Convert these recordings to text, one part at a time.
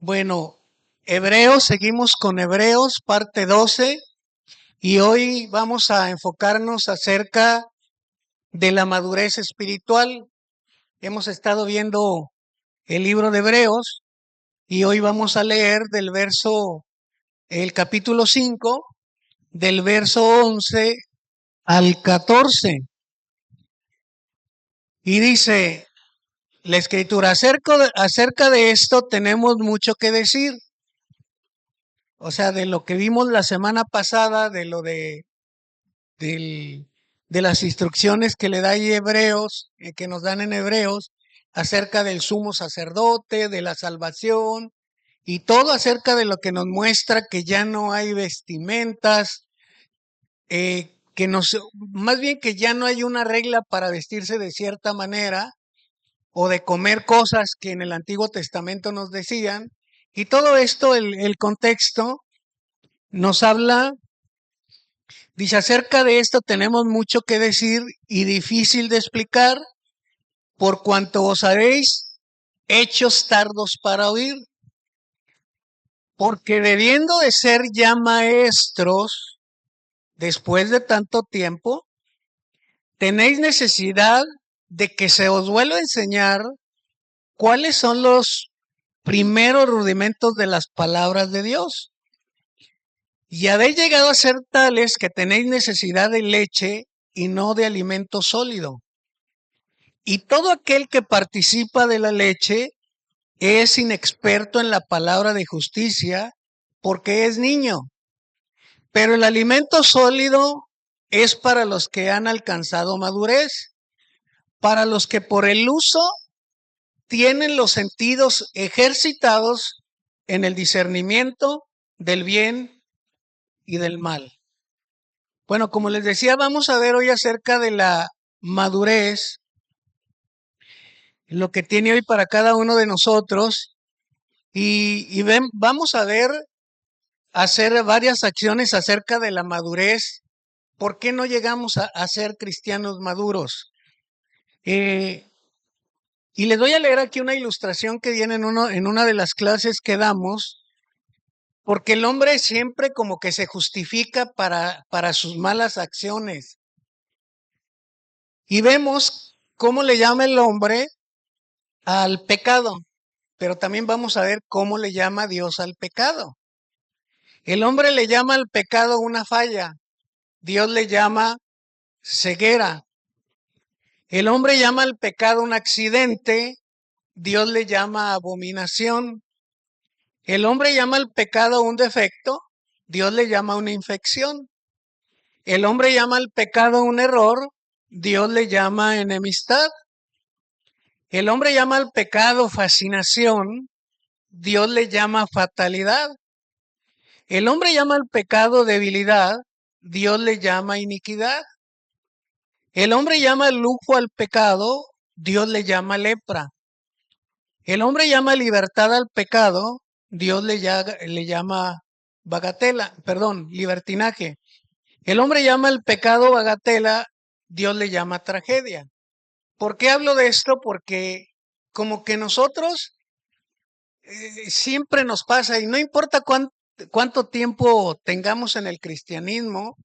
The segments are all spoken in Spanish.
Bueno, Hebreos, seguimos con Hebreos, parte 12, y hoy vamos a enfocarnos acerca de la madurez espiritual. Hemos estado viendo el libro de Hebreos y hoy vamos a leer el capítulo 5, del verso 11 al 14. Y dice la escritura, acerca de esto tenemos mucho que decir. O sea, de lo que vimos la semana pasada, del- de las instrucciones que le da ahí Hebreos, que nos dan en Hebreos, acerca del sumo sacerdote, de la salvación, y todo acerca de lo que nos muestra que ya no hay vestimentas, más bien que ya no hay una regla para vestirse de cierta manera, o de comer cosas que en el Antiguo Testamento nos decían, y todo esto, el contexto, nos habla. Dice, acerca de esto tenemos mucho que decir y difícil de explicar, por cuanto os haréis hechos tardos para oír, porque debiendo de ser ya maestros, después de tanto tiempo, tenéis necesidad de que se os vuelva a enseñar cuáles son los primeros rudimentos de las palabras de Dios. Y habéis llegado a ser tales que tenéis necesidad de leche y no de alimento sólido. Y todo aquel que participa de la leche es inexperto en la palabra de justicia porque es niño. Pero el alimento sólido es para los que han alcanzado madurez, para los que por el uso tienen los sentidos ejercitados en el discernimiento del bien y del mal. Bueno, como les decía, vamos a ver hoy acerca de la madurez, lo que tiene hoy para cada uno de nosotros. Vamos a ver, hacer varias acciones acerca de la madurez. ¿Por qué no llegamos a ser cristianos maduros? Eh, y les voy a leer aquí una ilustración que viene en una de las clases que damos, porque el hombre siempre como que se justifica para sus malas acciones. Y vemos cómo le llama el hombre al pecado, pero también vamos a ver cómo le llama Dios al pecado. El hombre le llama al pecado una falla, Dios le llama ceguera. El hombre llama al pecado un accidente, Dios le llama abominación. El hombre llama al pecado un defecto, Dios le llama una infección. El hombre llama al pecado un error, Dios le llama enemistad. El hombre llama al pecado fascinación, Dios le llama fatalidad. El hombre llama al pecado debilidad, Dios le llama iniquidad. El hombre llama el lujo al pecado, Dios le llama lepra. El hombre llama libertad al pecado, Dios le llama libertinaje. El hombre llama el pecado bagatela, Dios le llama tragedia. ¿Por qué hablo de esto? Porque como que nosotros siempre nos pasa, y no importa cuánto tiempo tengamos en el cristianismo,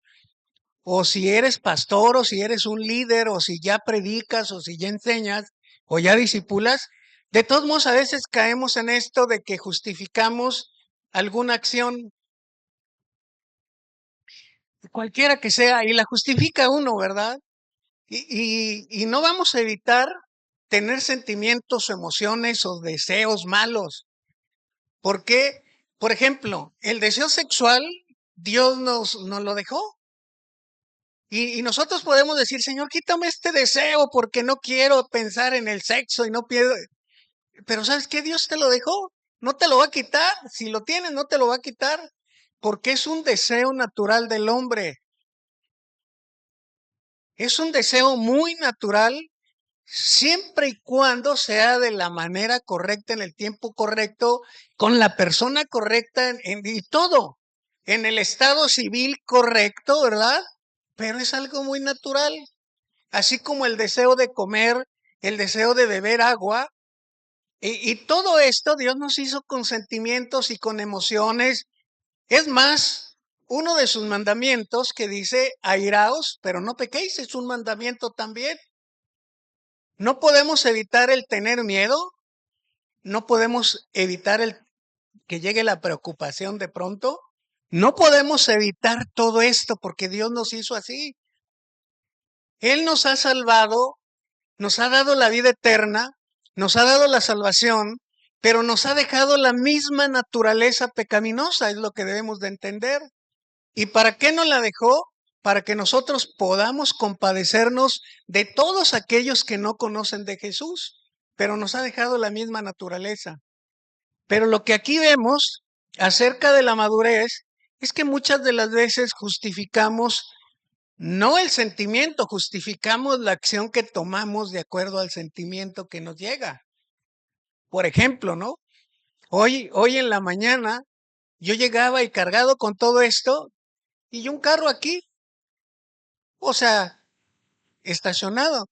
o si eres pastor, o si eres un líder, o si ya predicas, o si ya enseñas, o ya discipulas, de todos modos a veces caemos en esto de que justificamos alguna acción, cualquiera que sea, y la justifica uno, ¿verdad? Y no vamos a evitar tener sentimientos o emociones o deseos malos. Porque, por ejemplo, el deseo sexual, Dios nos lo dejó. Y nosotros podemos decir, Señor, quítame este deseo porque no quiero pensar en el sexo y no quiero. Pero ¿sabes qué? Dios te lo dejó. No te lo va a quitar. Si lo tienes, no te lo va a quitar. Porque es un deseo natural del hombre. Es un deseo muy natural siempre y cuando sea de la manera correcta, en el tiempo correcto, con la persona correcta y todo. En el estado civil correcto, ¿verdad? Pero es algo muy natural. Así como el deseo de comer, el deseo de beber agua, Y todo esto Dios nos hizo con sentimientos y con emociones. Es más, uno de sus mandamientos que dice, airaos, pero no pequéis, es un mandamiento también. No podemos evitar el tener miedo, no podemos evitar el que llegue la preocupación de pronto, no podemos evitar todo esto porque Dios nos hizo así. Él nos ha salvado, nos ha dado la vida eterna, nos ha dado la salvación, pero nos ha dejado la misma naturaleza pecaminosa, es lo que debemos de entender. ¿Y para qué nos la dejó? Para que nosotros podamos compadecernos de todos aquellos que no conocen de Jesús, pero nos ha dejado la misma naturaleza. Pero lo que aquí vemos acerca de la madurez es que muchas de las veces justificamos no el sentimiento, justificamos la acción que tomamos de acuerdo al sentimiento que nos llega. Por ejemplo, ¿no? Hoy en la mañana yo llegaba y cargado con todo esto y un carro aquí, o sea, estacionado.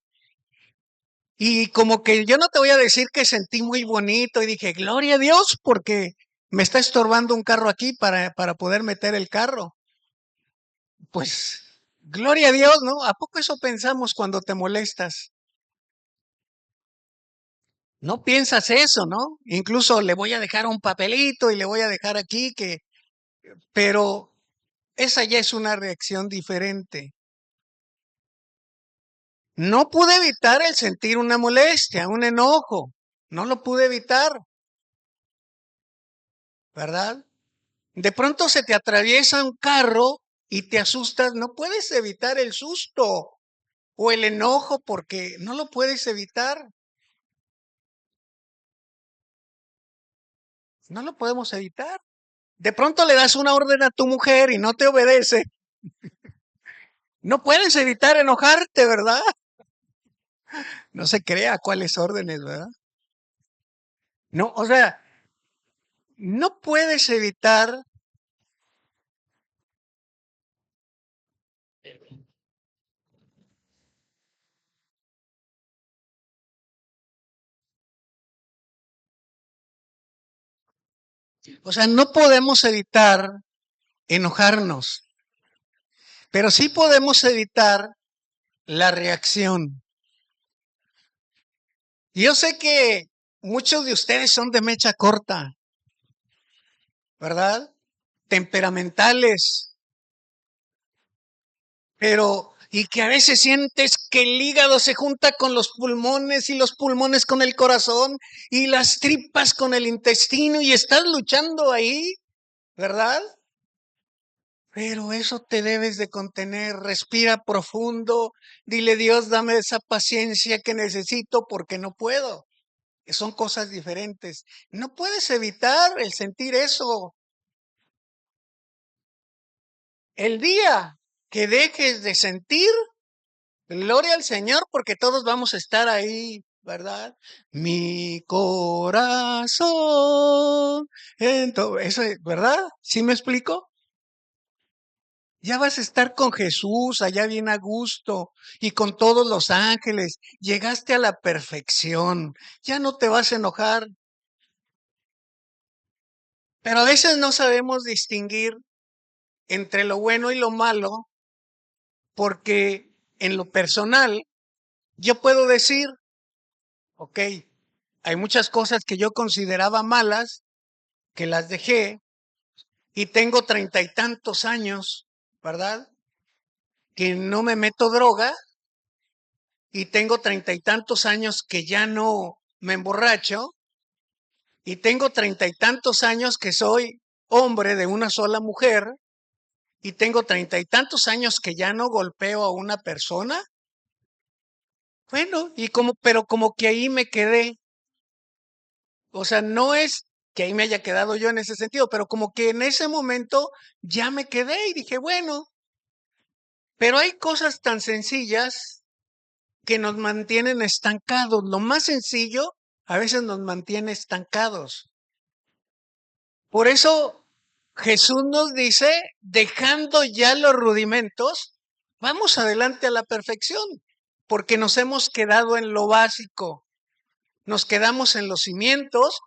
Y como que yo no te voy a decir que sentí muy bonito y dije, gloria a Dios, porque me está estorbando un carro aquí para poder meter el carro. Pues, gloria a Dios, ¿no? ¿A poco eso pensamos cuando te molestas? No piensas eso, ¿no? Incluso le voy a dejar un papelito y le voy a dejar aquí pero esa ya es una reacción diferente. No pude evitar el sentir una molestia, un enojo. No lo pude evitar, ¿verdad? De pronto se te atraviesa un carro y te asustas, no puedes evitar el susto o el enojo porque no lo puedes evitar, no lo podemos evitar. De pronto le das una orden a tu mujer y no te obedece, no puedes evitar enojarte, ¿verdad? No se crea cuáles órdenes, ¿verdad? No, o sea, no puedes evitar, o sea, no podemos evitar enojarnos, pero sí podemos evitar la reacción. Yo sé que muchos de ustedes son de mecha corta, ¿verdad? Temperamentales, pero y que a veces sientes que el hígado se junta con los pulmones y los pulmones con el corazón y las tripas con el intestino y estás luchando ahí, ¿verdad? Pero eso te debes de contener, respira profundo, dile Dios, dame esa paciencia que necesito porque no puedo. Son cosas diferentes. No puedes evitar el sentir eso. El día que dejes de sentir, gloria al Señor, porque todos vamos a estar ahí, ¿verdad? Mi corazón. Eso, ¿verdad? ¿Sí me explico? Ya vas a estar con Jesús allá bien a gusto y con todos los ángeles. Llegaste a la perfección. Ya no te vas a enojar. Pero a veces no sabemos distinguir entre lo bueno y lo malo porque en lo personal yo puedo decir, ok, hay muchas cosas que yo consideraba malas, que las dejé y tengo 30 y tantos años, ¿verdad? Que no me meto droga y tengo 30 y tantos años que ya no me emborracho y tengo 30 y tantos años que soy hombre de una sola mujer y tengo 30 y tantos años que ya no golpeo a una persona. Bueno, pero como que ahí me quedé. O sea, no es que ahí me haya quedado yo en ese sentido, pero como que en ese momento ya me quedé y dije, bueno, pero hay cosas tan sencillas que nos mantienen estancados. Lo más sencillo a veces nos mantiene estancados. Por eso Jesús nos dice, dejando ya los rudimentos, vamos adelante a la perfección, porque nos hemos quedado en lo básico. nos quedamos en los cimientos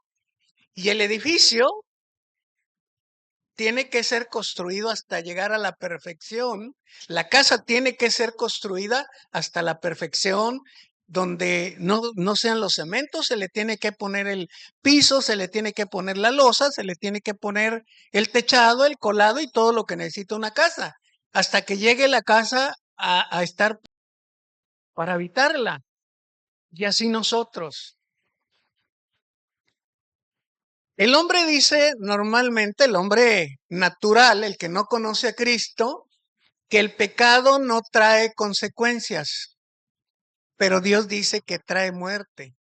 y el edificio tiene que ser construido hasta llegar a la perfección. La casa tiene que ser construida hasta la perfección, donde no sean los cementos, se le tiene que poner el piso, se le tiene que poner la losa, se le tiene que poner el techado, el colado y todo lo que necesita una casa, hasta que llegue la casa a estar para habitarla. Y así nosotros. El hombre dice normalmente, el hombre natural, el que no conoce a Cristo, que el pecado no trae consecuencias, pero Dios dice que trae muerte.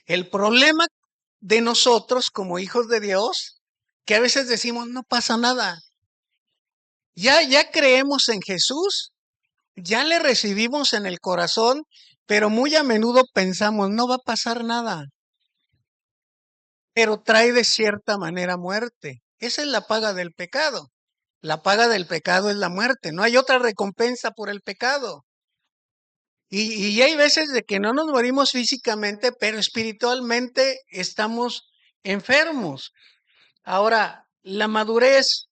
El problema de nosotros como hijos de Dios, que a veces decimos, no pasa nada. Ya creemos en Jesús, ya le recibimos en el corazón, pero muy a menudo pensamos, no va a pasar nada, pero trae de cierta manera muerte. Esa es la paga del pecado. La paga del pecado es la muerte. No hay otra recompensa por el pecado. Y hay veces de que no nos morimos físicamente, pero espiritualmente estamos enfermos. Ahora, la madurez,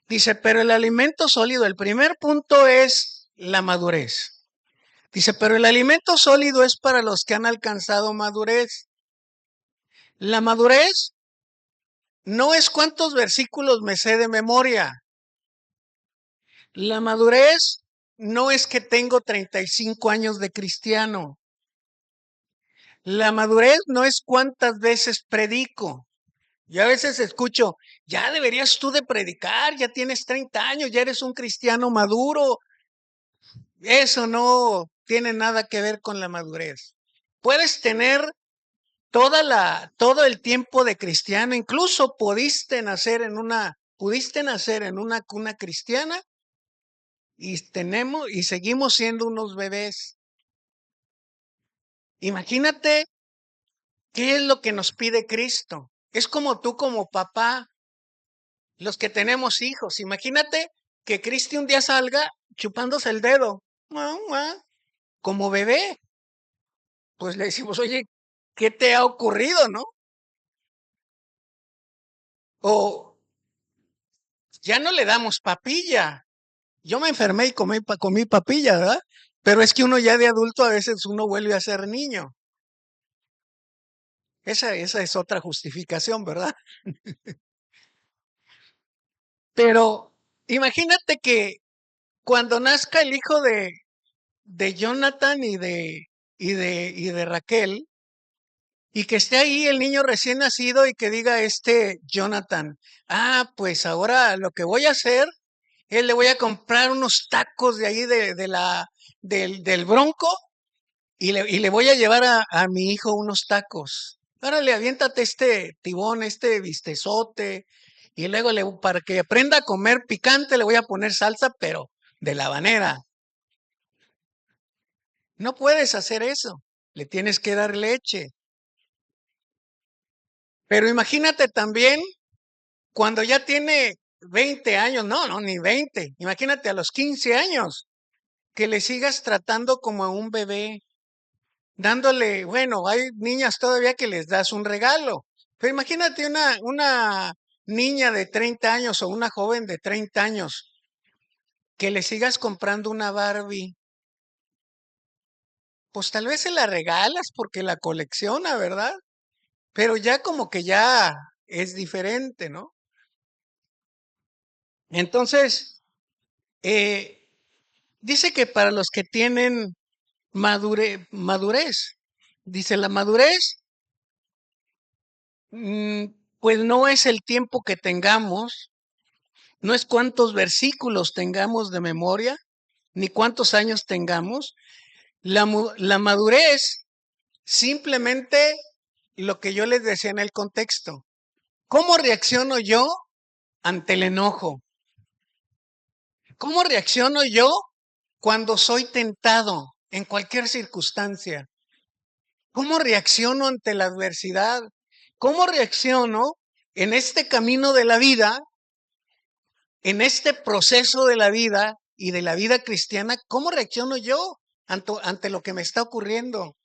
dice, pero el alimento sólido, el primer punto es la madurez. Dice, pero el alimento sólido es para los que han alcanzado madurez. La madurez no es cuántos versículos me sé de memoria. La madurez no es que tengo 35 años de cristiano. La madurez no es cuántas veces predico. Yo a veces escucho, ya deberías tú de predicar, ya tienes 30 años, ya eres un cristiano maduro. Eso no tiene nada que ver con la madurez. Puedes tener todo el tiempo de cristiano, incluso pudiste nacer en una cuna cristiana y seguimos siendo unos bebés. Imagínate qué es lo que nos pide Cristo. Es como tú como papá, los que tenemos hijos. Imagínate que Cristi un día salga chupándose el dedo, como bebé. Pues le decimos, oye, ¿qué te ha ocurrido, no? O ya no le damos papilla. Yo me enfermé y comí papilla, ¿verdad? Pero es que uno ya de adulto a veces uno vuelve a ser niño. Esa es otra justificación, ¿verdad? Pero imagínate que cuando nazca el hijo de Jonathan y de Raquel, y que esté ahí el niño recién nacido y que diga Jonathan, pues ahora lo que voy a hacer es le voy a comprar unos tacos de ahí del Bronco y le voy a llevar a mi hijo unos tacos. Órale, aviéntate este tibón, este bistezote, y luego para que aprenda a comer picante le voy a poner salsa, pero de la habanera. No puedes hacer eso. Le tienes que dar leche. Pero imagínate también cuando ya tiene 20 años, no, ni 20. Imagínate a los 15 años que le sigas tratando como a un bebé, dándole, bueno, hay niñas todavía que les das un regalo, pero imagínate una niña de 30 años o una joven de 30 años que le sigas comprando una Barbie, pues tal vez se la regalas porque la colecciona, ¿verdad? Pero ya como que ya es diferente, ¿no? Entonces, eh, dice que para los que tienen madurez, dice la madurez, mm, pues no es el tiempo que tengamos, no es cuántos versículos tengamos de memoria, ni cuántos años tengamos. La madurez, simplemente lo que yo les decía en el contexto. ¿Cómo reacciono yo ante el enojo? ¿Cómo reacciono yo cuando soy tentado en cualquier circunstancia? ¿Cómo reacciono ante la adversidad? ¿Cómo reacciono en este camino de la vida, en este proceso de la vida y de la vida cristiana? ¿Cómo reacciono yo ante lo que me está ocurriendo?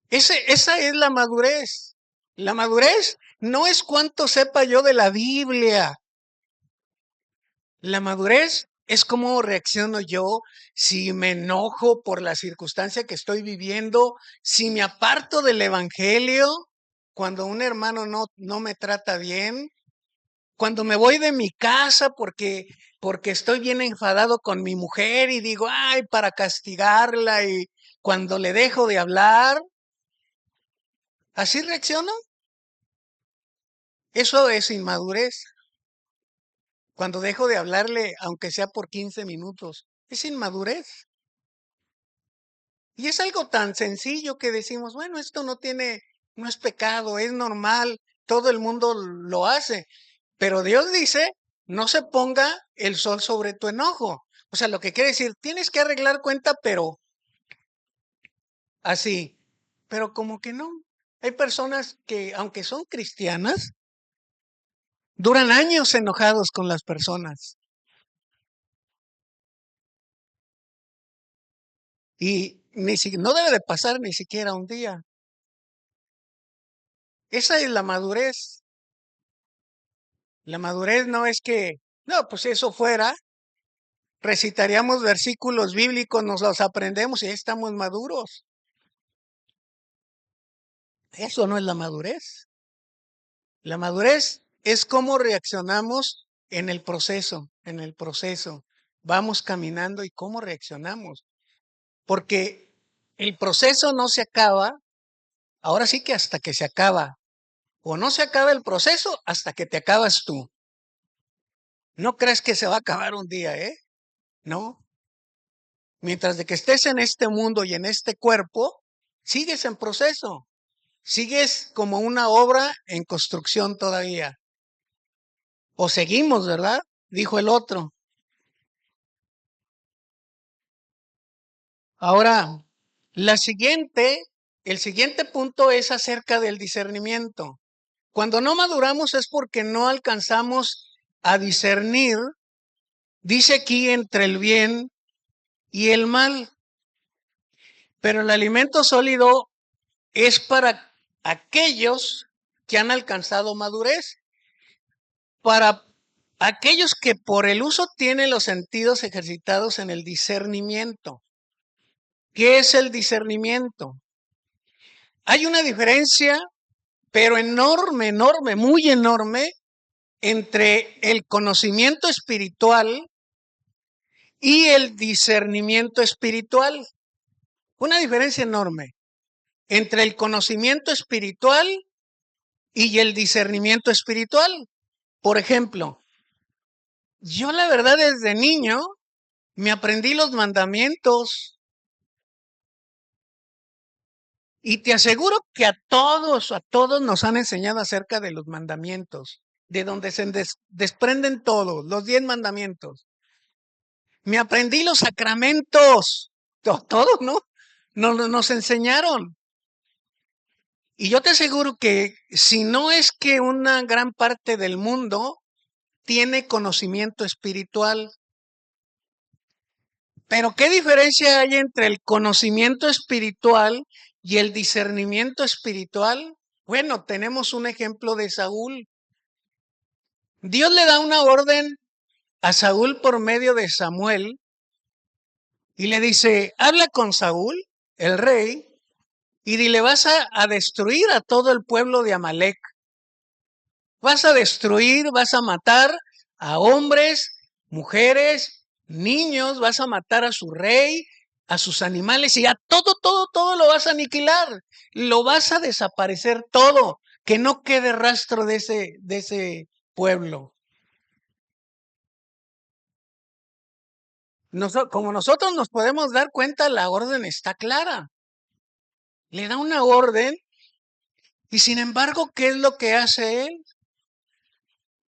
Esa es la madurez. La madurez no es cuánto sepa yo de la Biblia. La madurez es cómo reacciono yo si me enojo por la circunstancia que estoy viviendo, si me aparto del evangelio, cuando un hermano no me trata bien, cuando me voy de mi casa porque estoy bien enfadado con mi mujer y digo, ay, para castigarla, y cuando le dejo de hablar, así reacciono. Eso es inmadurez. Cuando dejo de hablarle, aunque sea por 15 minutos, es inmadurez. Y es algo tan sencillo que decimos, bueno, esto no es pecado, es normal, todo el mundo lo hace. Pero Dios dice, no se ponga el sol sobre tu enojo. O sea, lo que quiere decir, tienes que arreglar cuenta, pero así. Pero como que no. Hay personas que, aunque son cristianas, duran años enojados con las personas. Y no debe de pasar ni siquiera un día. Esa es la madurez. La madurez no es que, no, pues si eso fuera, recitaríamos versículos bíblicos, nos los aprendemos y ya estamos maduros. Eso no es la madurez. La madurez es cómo reaccionamos en el proceso, en el proceso. Vamos caminando y cómo reaccionamos. Porque el proceso no se acaba, ahora sí que hasta que se acaba. O no se acaba el proceso hasta que te acabas tú. No crees que se va a acabar un día, ¿eh? No. Mientras de que estés en este mundo y en este cuerpo, sigues en proceso. Sigues como una obra en construcción todavía. O seguimos, ¿verdad? Dijo el otro. Ahora, el siguiente punto es acerca del discernimiento. Cuando no maduramos es porque no alcanzamos a discernir, dice aquí, entre el bien y el mal. Pero el alimento sólido es para aquellos que han alcanzado madurez, para aquellos que por el uso tienen los sentidos ejercitados en el discernimiento. ¿Qué es el discernimiento? Hay una diferencia, pero enorme, enorme, muy enorme, entre el conocimiento espiritual y el discernimiento espiritual. Una diferencia enorme entre el conocimiento espiritual y el discernimiento espiritual. Por ejemplo, yo la verdad desde niño me aprendí los mandamientos y te aseguro que a todos nos han enseñado acerca de los mandamientos, de donde se desprenden todos, los 10 mandamientos. Me aprendí los sacramentos, todos, ¿no? Nos enseñaron. Y yo te aseguro que si no es que una gran parte del mundo tiene conocimiento espiritual, pero ¿qué diferencia hay entre el conocimiento espiritual y el discernimiento espiritual? Bueno, tenemos un ejemplo de Saúl. Dios le da una orden a Saúl por medio de Samuel y le dice, habla con Saúl, el rey, y dile, vas a destruir a todo el pueblo de Amalek. Vas a destruir, vas a matar a hombres, mujeres, niños, vas a matar a su rey, a sus animales y a todo, todo, todo lo vas a aniquilar. Lo vas a desaparecer todo, que no quede rastro de ese pueblo. Como nosotros nos podemos dar cuenta, la orden está clara. Le da una orden y sin embargo, ¿qué es lo que hace él?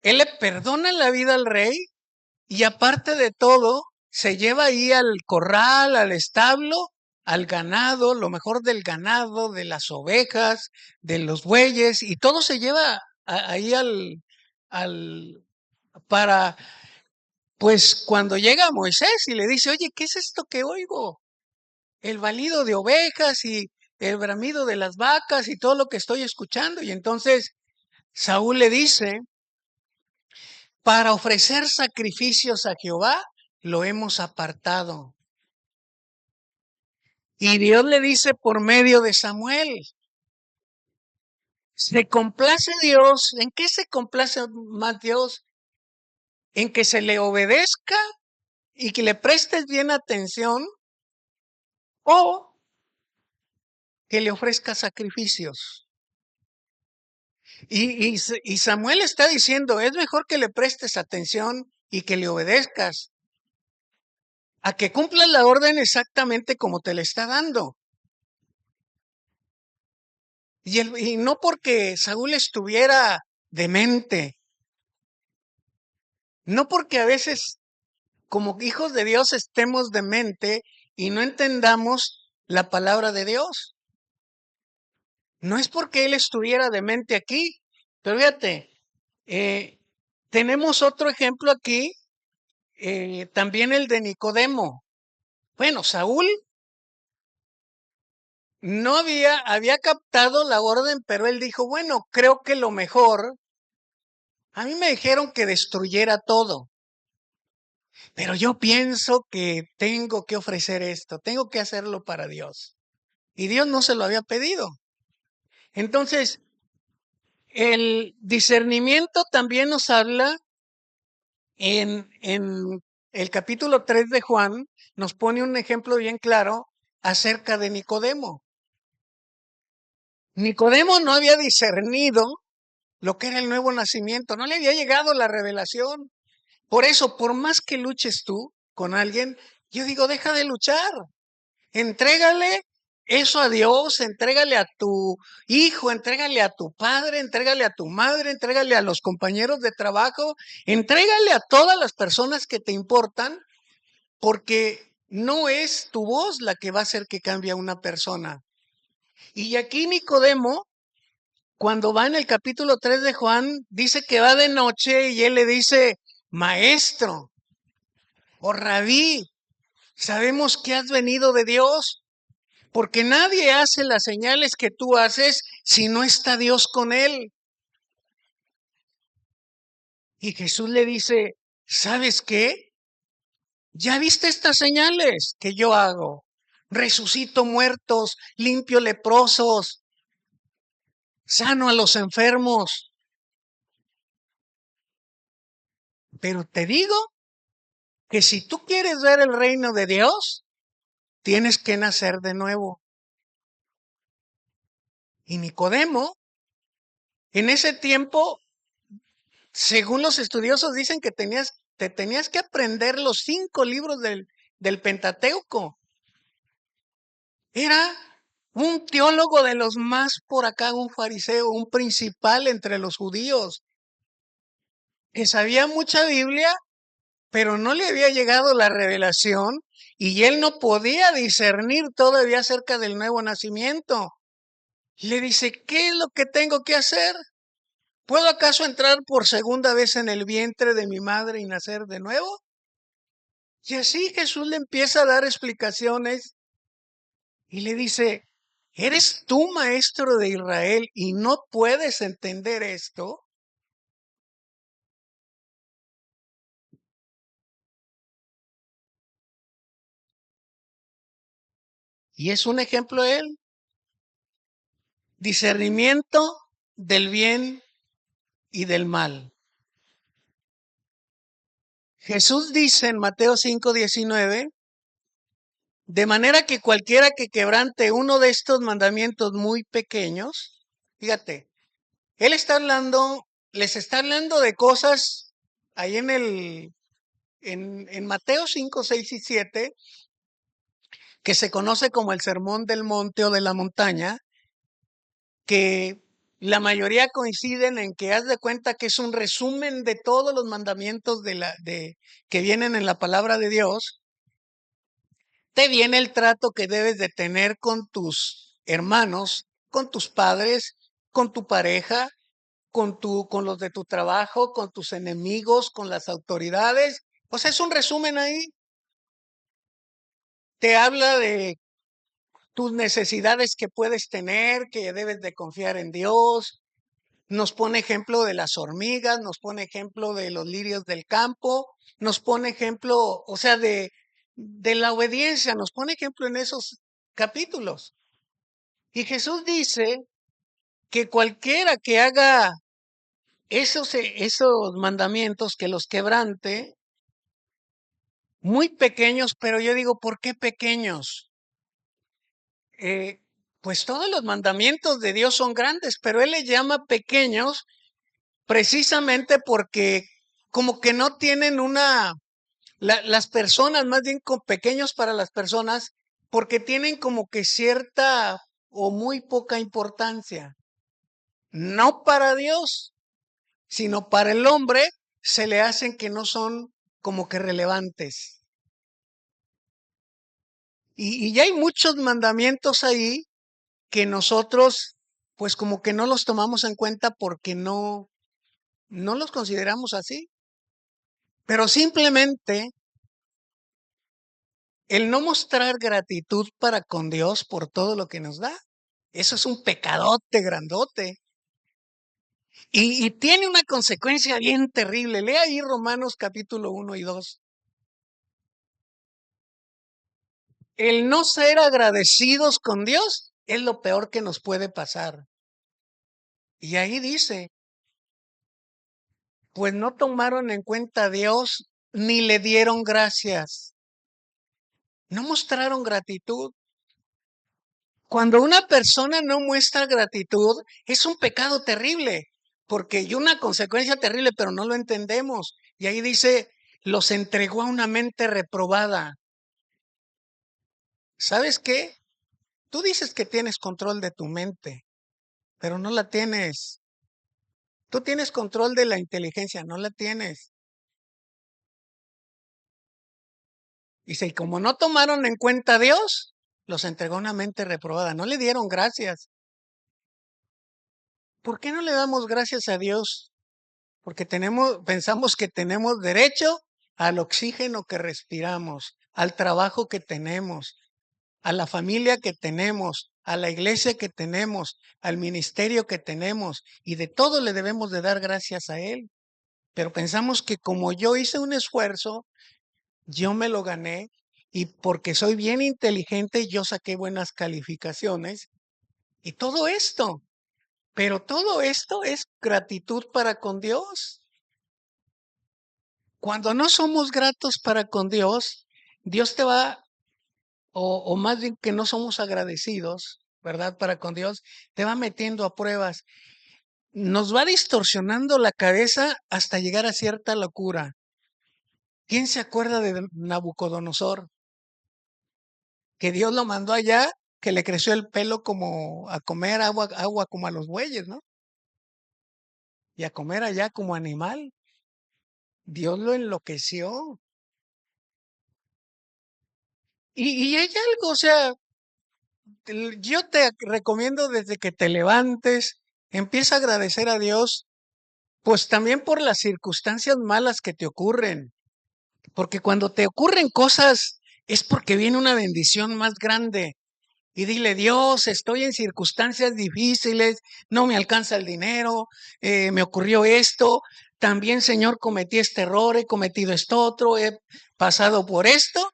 Él le perdona la vida al rey y aparte de todo, se lleva ahí al corral, al establo, al ganado, lo mejor del ganado, de las ovejas, de los bueyes, y todo se lleva ahí al, para, pues cuando llega Moisés y le dice, oye, ¿qué es esto que oigo? El balido de ovejas el bramido de las vacas y todo lo que estoy escuchando. Y entonces Saúl le dice, para ofrecer sacrificios a Jehová, lo hemos apartado. Y Dios le dice por medio de Samuel, ¿se complace Dios? ¿En qué se complace más Dios? ¿En que se le obedezca y que le prestes bien atención o que le ofrezca sacrificios? Y Samuel está diciendo, es mejor que le prestes atención y que le obedezcas, a que cumplas la orden exactamente como te la está dando. Y no porque Saúl estuviera demente, no porque a veces como hijos de Dios estemos demente y no entendamos la palabra de Dios. No es porque él estuviera demente aquí, pero fíjate, eh, tenemos otro ejemplo aquí, también el de Nicodemo. Bueno, Saúl no había captado la orden, pero él dijo, bueno, creo que lo mejor, a mí me dijeron que destruyera todo, pero yo pienso que tengo que ofrecer esto, tengo que hacerlo para Dios. Y Dios no se lo había pedido. Entonces, el discernimiento también nos habla en el capítulo 3 de Juan, nos pone un ejemplo bien claro acerca de Nicodemo. Nicodemo no había discernido lo que era el nuevo nacimiento, no le había llegado la revelación. Por eso, por más que luches tú con alguien, yo digo, deja de luchar, entrégale eso a Dios, entrégale a tu hijo, entrégale a tu padre, entrégale a tu madre, entrégale a los compañeros de trabajo, entrégale a todas las personas que te importan, porque no es tu voz la que va a hacer que cambie a una persona. Y aquí Nicodemo, cuando va en el capítulo 3 de Juan, dice que va de noche y él le dice, maestro o rabí, sabemos que has venido de Dios, porque nadie hace las señales que tú haces si no está Dios con él. Y Jesús le dice, ¿sabes qué? ¿Ya viste estas señales que yo hago? Resucito muertos, limpio leprosos, sano a los enfermos. Pero te digo que si tú quieres ver el reino de Dios, tienes que nacer de nuevo. Y Nicodemo, en ese tiempo, según los estudiosos, dicen que te tenías que aprender los 5 libros del Pentateuco. Era un teólogo de los más por acá, un fariseo, un principal entre los judíos, que sabía mucha Biblia, pero no le había llegado la revelación y él no podía discernir todavía acerca del nuevo nacimiento. Le dice, ¿qué es lo que tengo que hacer? ¿Puedo acaso entrar por segunda vez en el vientre de mi madre y nacer de nuevo? Y así Jesús le empieza a dar explicaciones y le dice, ¿eres tú maestro de Israel y no puedes entender esto? Y es un ejemplo de él, discernimiento del bien y del mal. Jesús dice en Mateo 5:19, de manera que cualquiera que quebrante uno de estos mandamientos muy pequeños, fíjate, él está hablando, les está hablando de cosas ahí en Mateo 5, 6 y 7, que se conoce como el Sermón del Monte o de la Montaña, que la mayoría coinciden en que haz de cuenta que es un resumen de todos los mandamientos que vienen en la palabra de Dios. Te viene el trato que debes de tener con tus hermanos, con tus padres, con tu pareja, con los de tu trabajo, con tus enemigos, con las autoridades. O sea, es un resumen ahí. Te habla de tus necesidades que puedes tener, que debes de confiar en Dios. Nos pone ejemplo de las hormigas, nos pone ejemplo de los lirios del campo, nos pone ejemplo, o sea, de la obediencia, nos pone ejemplo en esos capítulos. Y Jesús dice que cualquiera que haga esos mandamientos, que los quebrante, muy pequeños, pero yo digo, ¿por qué pequeños? Eh, pues todos los mandamientos de Dios son grandes, pero Él le llama pequeños precisamente porque como que no tienen las personas, más bien con pequeños para las personas, porque tienen como que cierta o muy poca importancia. No para Dios, sino para el hombre se le hacen que no son como que relevantes. Y ya hay muchos mandamientos ahí que nosotros pues como que no los tomamos en cuenta porque no los consideramos así. Pero simplemente el no mostrar gratitud para con Dios por todo lo que nos da, eso es un pecadote grandote. Y tiene una consecuencia bien terrible. Lea ahí Romanos capítulo 1 y 2. El no ser agradecidos con Dios es lo peor que nos puede pasar. Y ahí dice, pues no tomaron en cuenta a Dios ni le dieron gracias. No mostraron gratitud. Cuando una persona no muestra gratitud, es un pecado terrible, porque hay una consecuencia terrible, pero no lo entendemos. Y ahí dice, los entregó a una mente reprobada. ¿Sabes qué? Tú dices que tienes control de tu mente, pero no la tienes. Tú tienes control de la inteligencia, no la tienes. Dice, y como no tomaron en cuenta a Dios, los entregó a una mente reprobada. No le dieron gracias. ¿Por qué no le damos gracias a Dios? Porque pensamos que tenemos derecho al oxígeno que respiramos, al trabajo que tenemos, a la familia que tenemos, a la iglesia que tenemos, al ministerio que tenemos, y de todo le debemos de dar gracias a Él. Pero pensamos que como yo hice un esfuerzo, yo me lo gané, y porque soy bien inteligente, yo saqué buenas calificaciones, y todo esto, pero todo esto es gratitud para con Dios. Cuando no somos gratos para con Dios, Dios te va, o más bien que no somos agradecidos, ¿verdad? Para con Dios, te va metiendo a pruebas. Nos va distorsionando la cabeza hasta llegar a cierta locura. ¿Quién se acuerda de Nabucodonosor? Que Dios lo mandó allá, que le creció el pelo como a comer agua como a los bueyes, ¿no? Y a comer allá como animal. Dios lo enloqueció. Y hay algo, o sea, yo te recomiendo desde que te levantes, empieza a agradecer a Dios, pues también por las circunstancias malas que te ocurren, porque cuando te ocurren cosas es porque viene una bendición más grande. Y dile, Dios, estoy en circunstancias difíciles, no me alcanza el dinero, me ocurrió esto, también Señor cometí este error, he cometido esto otro, he pasado por esto.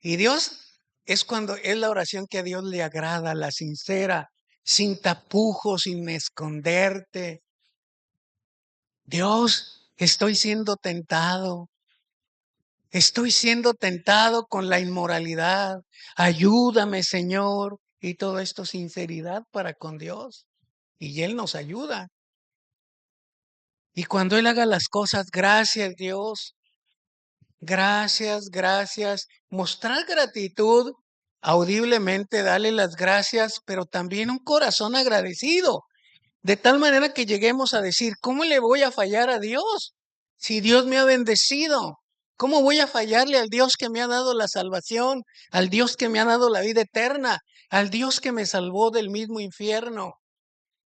Y Dios es cuando es la oración que a Dios le agrada, la sincera, sin tapujos, sin esconderte. Dios, estoy siendo tentado con la inmoralidad, ayúdame Señor. Y todo esto sinceridad para con Dios. Y Él nos ayuda. Y cuando Él haga las cosas, gracias Dios, gracias, gracias. Mostrar gratitud audiblemente, dale las gracias, pero también un corazón agradecido. De tal manera que lleguemos a decir, ¿cómo le voy a fallar a Dios si Dios me ha bendecido? ¿Cómo voy a fallarle al Dios que me ha dado la salvación, al Dios que me ha dado la vida eterna, al Dios que me salvó del mismo infierno,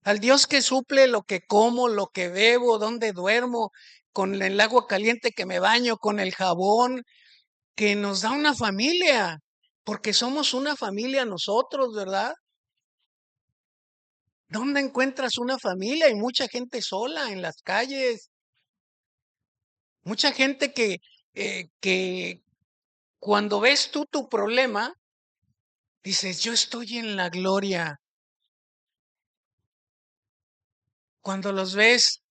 al Dios que suple lo que como, lo que bebo, donde duermo, con el agua caliente que me baño, con el jabón, que nos da una familia? porque somos una familia nosotros, ¿verdad? ¿Dónde encuentras una familia? Hay mucha gente sola en las calles, mucha gente que cuando ves tú tu problema, dices, yo estoy en la gloria. Cuando los ves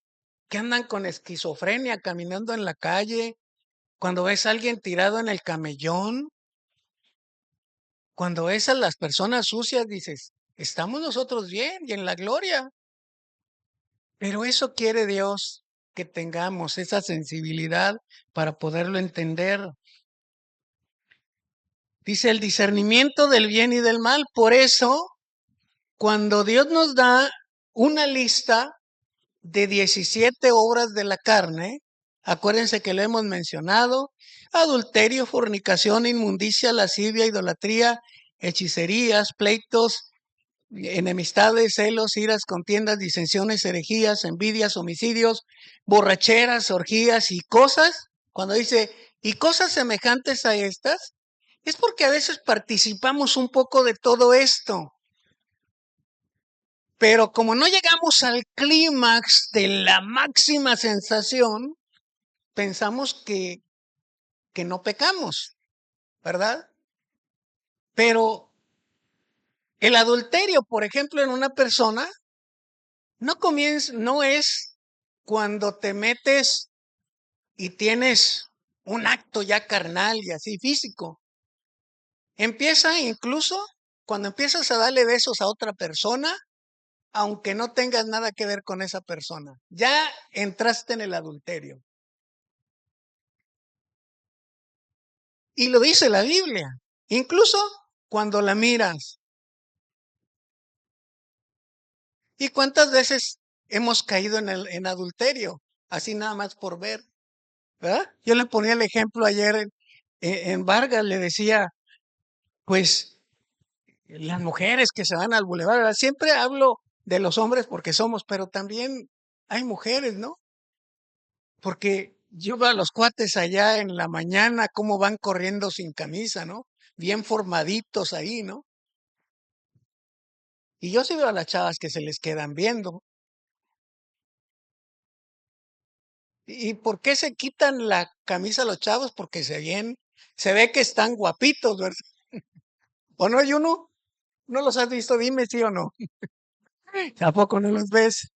que andan con esquizofrenia caminando en la calle, cuando ves a alguien tirado en el camellón, cuando ves a las personas sucias, dices, estamos nosotros bien y en la gloria. Pero eso quiere Dios que tengamos esa sensibilidad para poderlo entender. Dice el discernimiento del bien y del mal. Por eso, cuando Dios nos da una lista de 17 obras de la carne, acuérdense que lo hemos mencionado: adulterio, fornicación, inmundicia, lascivia, idolatría, hechicerías, pleitos, enemistades, celos, iras, contiendas, disensiones, herejías, envidias, homicidios, borracheras, orgías y cosas. Cuando dice, y cosas semejantes a estas, es porque a veces participamos un poco de todo esto. Pero como no llegamos al clímax de la máxima sensación, pensamos que no pecamos, ¿verdad? Pero el adulterio, por ejemplo, en una persona, no es cuando te metes y tienes un acto ya carnal y así físico. Empieza incluso cuando empiezas a darle besos a otra persona, aunque no tengas nada que ver con esa persona. Ya entraste en el adulterio. Y lo dice la Biblia. Incluso cuando la miras. ¿Y cuántas veces hemos caído en adulterio? Así nada más por ver, ¿verdad? Yo le ponía el ejemplo ayer en Vargas, le decía, pues las mujeres que se van al bulevar, ¿verdad? Siempre hablo de los hombres porque somos, pero también hay mujeres, ¿no? Porque yo veo a los cuates allá en la mañana cómo van corriendo sin camisa, ¿no? Bien formaditos ahí, ¿no? Y yo sí veo a las chavas que se les quedan viendo. ¿Y por qué se quitan la camisa los chavos? Porque se ve que están guapitos, ¿verdad? ¿O no, Juno? ¿No los has visto? Dime sí o no. ¿Tampoco no los ves?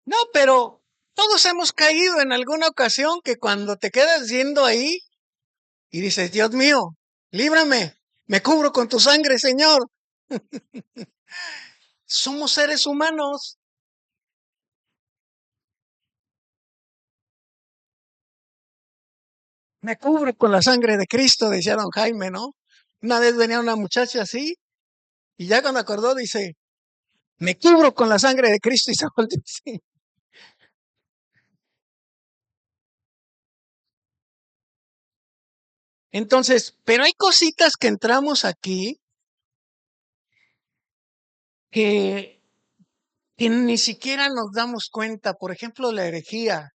No, pero todos hemos caído en alguna ocasión que cuando te quedas yendo ahí y dices, Dios mío, líbrame, me cubro con tu sangre, Señor. Somos seres humanos. Me cubro con la sangre de Cristo, decía don Jaime, ¿no? Una vez venía una muchacha así y ya cuando acordó dice, me cubro con la sangre de Cristo y se volvió así. Entonces, pero hay cositas que entramos aquí que, que ni siquiera nos damos cuenta. Por ejemplo, la herejía,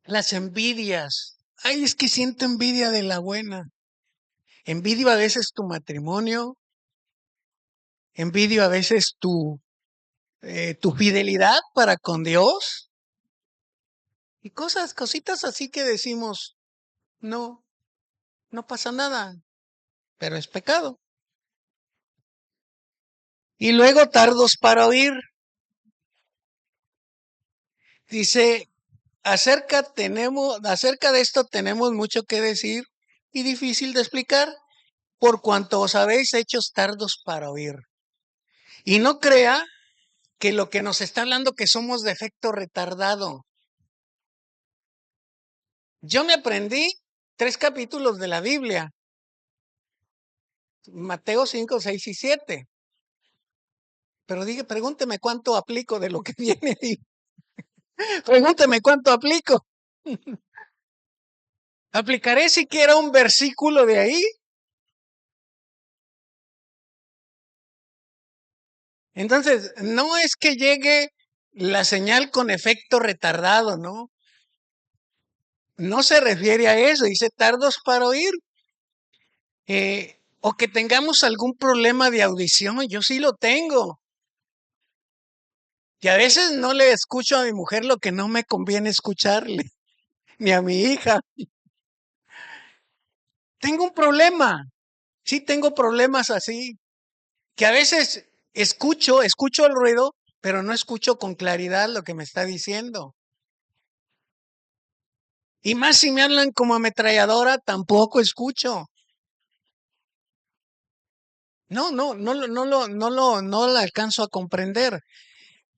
las envidias. Ay, es que siento envidia de la buena. Envidio a veces tu matrimonio, envidio a veces tu fidelidad para con Dios y cositas así que decimos, no, no pasa nada, pero es pecado. Y luego tardos para oír. Dice, acerca de esto tenemos mucho que decir y difícil de explicar, por cuanto os habéis hecho tardos para oír. Y no crea que lo que nos está hablando que somos de efecto retardado. Yo me aprendí 3 capítulos de la Biblia, Mateo 5, 6 y 7. Pero dije, pregúnteme cuánto aplico de lo que viene ahí. Pregúnteme cuánto aplico. Aplicaré siquiera un versículo de ahí. Entonces, no es que llegue la señal con efecto retardado, ¿no? No se refiere a eso, dice tardos para oír. O que tengamos algún problema de audición, yo sí lo tengo. Y a veces no le escucho a mi mujer lo que no me conviene escucharle, ni a mi hija. Tengo un problema, sí tengo problemas así, que a veces escucho el ruido, pero no escucho con claridad lo que me está diciendo. Y más si me hablan como ametralladora, tampoco escucho. No lo alcanzo a comprender.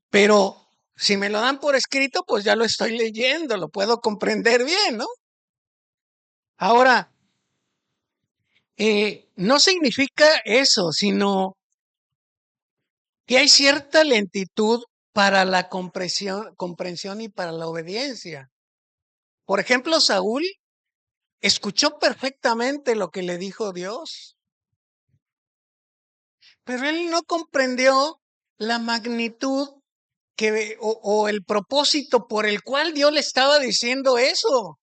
Pero si me lo dan por escrito, pues ya lo estoy leyendo, lo puedo comprender bien, ¿no? Ahora, no significa eso, sino que hay cierta lentitud para la comprensión y para la obediencia. Por ejemplo, Saúl escuchó perfectamente lo que le dijo Dios, pero él no comprendió la magnitud o el propósito por el cual Dios le estaba diciendo eso.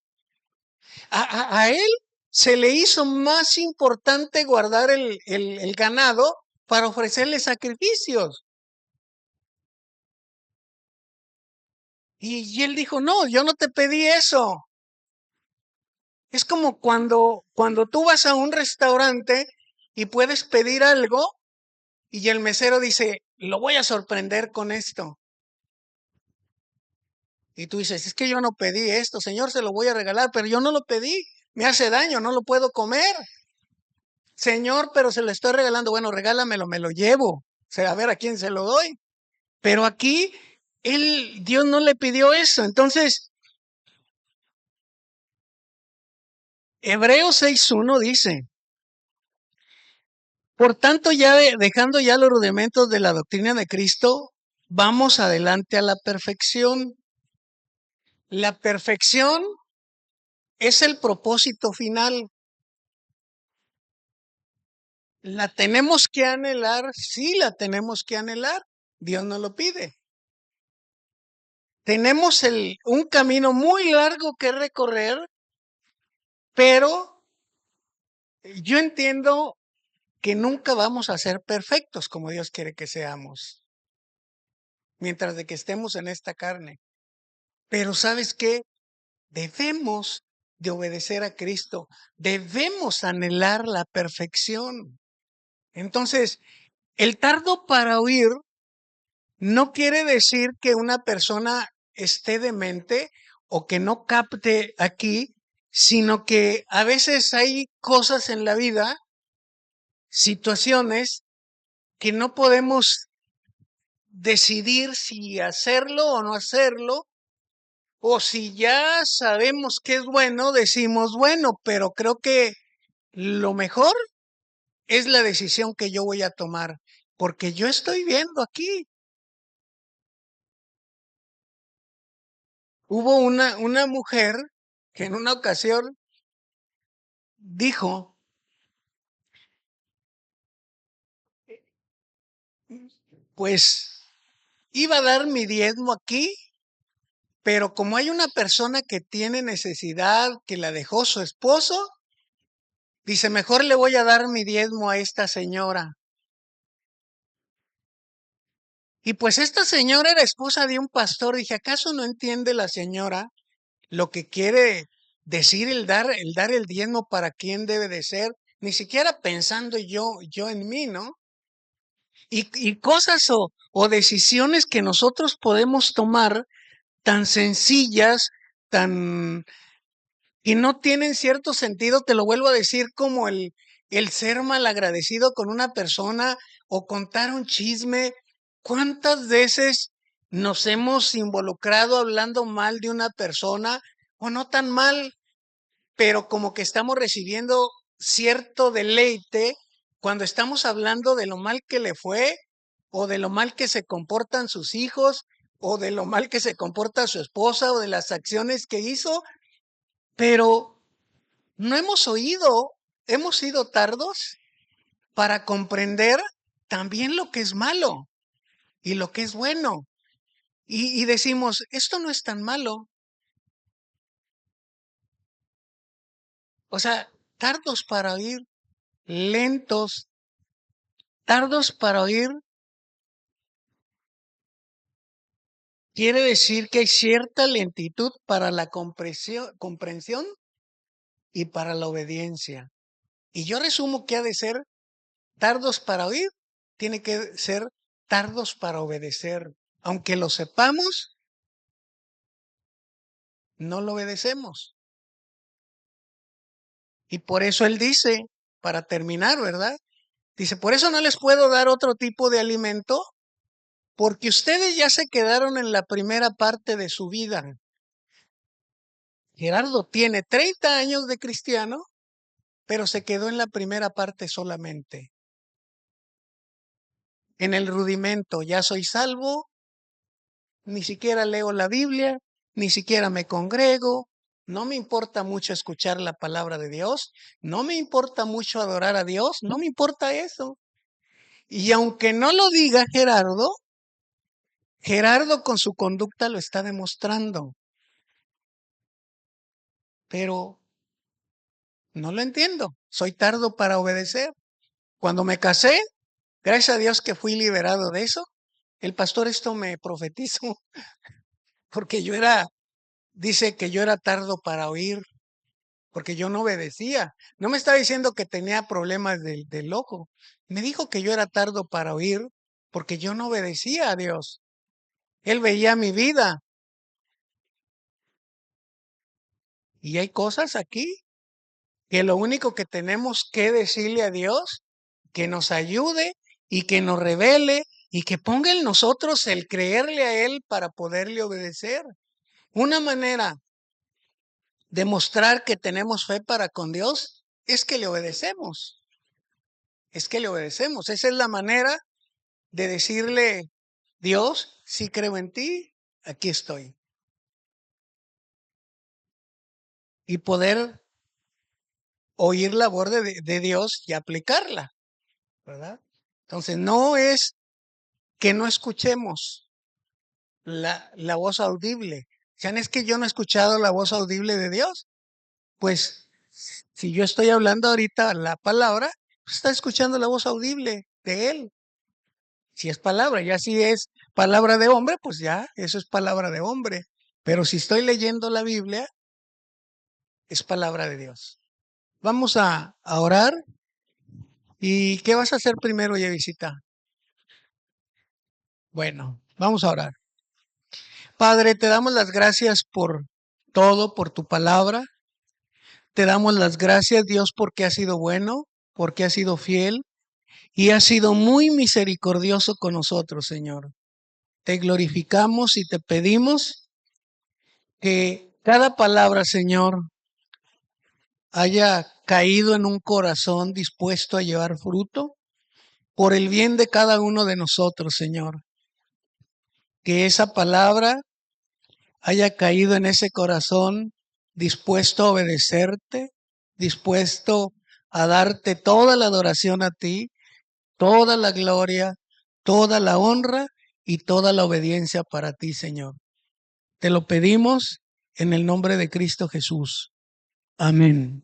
A él se le hizo más importante guardar el ganado para ofrecerle sacrificios. Y él dijo, no, yo no te pedí eso. Es como cuando tú vas a un restaurante y puedes pedir algo y el mesero dice, lo voy a sorprender con esto. Y tú dices, es que yo no pedí esto, señor, se lo voy a regalar, pero yo no lo pedí, me hace daño, no lo puedo comer. Señor, pero se lo estoy regalando, bueno, regálamelo, me lo llevo. O sea, a ver a quién se lo doy. Pero aquí, Dios no le pidió eso. Entonces, Hebreos 6.1 dice, por tanto, dejando ya los rudimentos de la doctrina de Cristo, vamos adelante a la perfección. La perfección es el propósito final. ¿La tenemos que anhelar? Sí, la tenemos que anhelar. Dios nos lo pide. Tenemos un camino muy largo que recorrer, pero yo entiendo que nunca vamos a ser perfectos como Dios quiere que seamos, mientras de que estemos en esta carne. Pero ¿sabes qué? Debemos de obedecer a Cristo, debemos anhelar la perfección. Entonces, el tardo para oír no quiere decir que una persona esté demente o que no capte aquí, sino que a veces hay cosas en la vida, situaciones que no podemos decidir si hacerlo o no hacerlo, o si ya sabemos que es bueno, decimos bueno, pero creo que lo mejor es la decisión que yo voy a tomar, porque yo estoy viendo aquí. Hubo una mujer que en una ocasión dijo, pues iba a dar mi diezmo aquí, pero como hay una persona que tiene necesidad, que la dejó su esposo, dice, mejor le voy a dar mi diezmo a esta señora. Y pues esta señora era esposa de un pastor. Dije, ¿acaso no entiende la señora lo que quiere decir el dar el diezmo para quién debe de ser? Ni siquiera pensando yo en mí, ¿no? Y cosas o decisiones que nosotros podemos tomar tan sencillas, tan y no tienen cierto sentido, te lo vuelvo a decir, como el ser malagradecido con una persona o contar un chisme. ¿Cuántas veces nos hemos involucrado hablando mal de una persona o no tan mal, pero como que estamos recibiendo cierto deleite cuando estamos hablando de lo mal que le fue o de lo mal que se comportan sus hijos o de lo mal que se comporta su esposa o de las acciones que hizo? Pero No hemos sido tardos para comprender también lo que es malo y lo que es bueno. Y decimos, esto no es tan malo. O sea, tardos para oír, lentos, tardos para oír, quiere decir que hay cierta lentitud para la comprensión y para la obediencia. Y yo resumo que ha de ser tardos para oír, tiene que ser tardos para obedecer. Aunque lo sepamos, no lo obedecemos. Y por eso él dice, para terminar, ¿verdad? Dice, por eso no les puedo dar otro tipo de alimento, porque ustedes ya se quedaron en la primera parte de su vida. Gerardo tiene 30 años de cristiano, pero se quedó en la primera parte solamente. En el rudimento, ya soy salvo, ni siquiera leo la Biblia, ni siquiera me congrego, no me importa mucho escuchar la palabra de Dios, no me importa mucho adorar a Dios, no me importa eso. Y aunque no lo diga Gerardo, Gerardo con su conducta lo está demostrando, pero no lo entiendo. Soy tardo para obedecer. Cuando me casé, gracias a Dios que fui liberado de eso, el pastor esto me profetizó, porque dice que yo era tardo para oír, porque yo no obedecía. No me está diciendo que tenía problemas del ojo. Me dijo que yo era tardo para oír porque yo no obedecía a Dios. Él veía mi vida. Y hay cosas aquí que lo único que tenemos que decirle a Dios, que nos ayude y que nos revele y que ponga en nosotros el creerle a Él para poderle obedecer. Una manera de mostrar que tenemos fe para con Dios es que le obedecemos. Es que le obedecemos. Esa es la manera de decirle, Dios, sí creo en ti, aquí estoy. Y poder oír la voz de Dios y aplicarla, ¿verdad? Entonces, no es que no escuchemos la voz audible. ¿Saben? Es que yo no he escuchado la voz audible de Dios. Pues, si yo estoy hablando ahorita la palabra, pues está escuchando la voz audible de Él. Si es palabra, ya si es palabra de hombre, pues ya, eso es palabra de hombre. Pero si estoy leyendo la Biblia, es palabra de Dios. Vamos a orar. ¿Y qué vas a hacer primero, Yevisita? Bueno, vamos a orar. Padre, te damos las gracias por todo, por tu palabra. Te damos las gracias, Dios, porque has sido bueno, porque has sido fiel y has sido muy misericordioso con nosotros, Señor. Te glorificamos y te pedimos que cada palabra, Señor, haya caído en un corazón dispuesto a llevar fruto por el bien de cada uno de nosotros, Señor. Que esa palabra haya caído en ese corazón dispuesto a obedecerte, dispuesto a darte toda la adoración a ti, toda la gloria, toda la honra y toda la obediencia para ti, Señor. Te lo pedimos en el nombre de Cristo Jesús. Amén.